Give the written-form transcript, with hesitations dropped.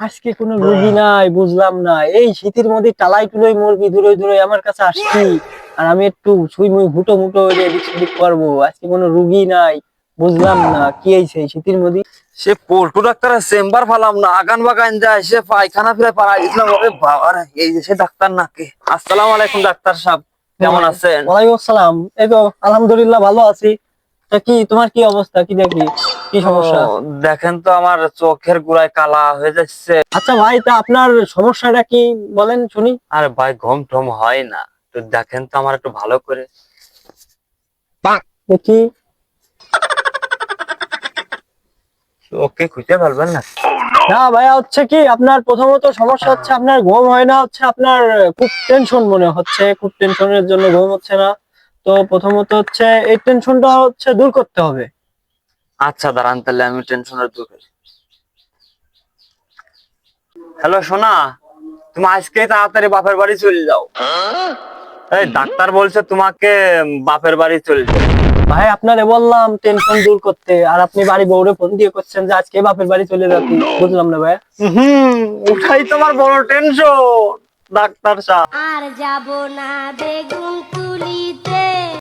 আজকে কোনো রুগী নাই, বুঝলাম না। এই শীতের মধ্যে টালাই টুলোই মুরগি দূরে দূরে আমার কাছে আসছি, আর আমি একটু ছুই মুই হুটো মুটো হয়ে এদিক সেদিক করবো। আজকে কোনো রুগী নাই, বুঝলাম না কি হয়েছে এই শীতের মধ্যে। সে পল্টু ডাক্তারের চেম্বার ফালাম না, আগান বাগান যায় সে পায়খানা ফিরে পাড়া দিয়েছিলাম। ওরে বাবা রে, এই যে সে ডাক্তার নাকি। আসসালামু আলাইকুম ডাক্তার সাহেব, কেমন আছেন? ওয়ালাইকুম আসসালাম। এই তো আলহামদুলিল্লাহ ভালো আছি। তা কি তোমার কি অবস্থা, কি দেখি, কি ও, সমস্যা? দেখেন তো আমার চোখের গোড়ায় কালা হয়ে যাচ্ছে। আচ্ছা ভাই, তা আপনার সমস্যাটা কি বলেন শুনি। আরে ভাই, ঘুম টম হয় না, তো দেখেন তো আমার একটু ভালো করে। দেখি। ওকে খুঁজে ফেলবেন না? না ভাইয়া, হচ্ছে কি আপনার প্রথমত সমস্যা হচ্ছে আপনার ঘুম হয় না, হচ্ছে আপনার খুব টেনশন মনে হচ্ছে, খুব টেনশনের জন্য ঘুম হচ্ছে না। তো প্রথমত হচ্ছে এই টেনশনটা হচ্ছে দূর করতে হবে। আচ্ছা দাঁড়ান, তাহলে আমি টেনশনের দূর করি। হ্যালো সোনা, তুমি আজকে তাড়াতাড়ি বাপের বাড়ি চলে যাও। এই ডাক্তার বলছে তোমাকে বাপের বাড়ি চলে যাও। ভাই আপনারে বললাম টেনশন দূর করতে, আর আপনি বাড়ি বউরে ফোন দিয়ে করছেন যে আজকে বাপের বাড়ি চলে যাচ্ছি, বুঝলাম না ভাইয়া। হুম, ওটাই তোমার বড় টেনশন ডাক্তার সাহেব। আর যাব না বেগুন তুলিতে।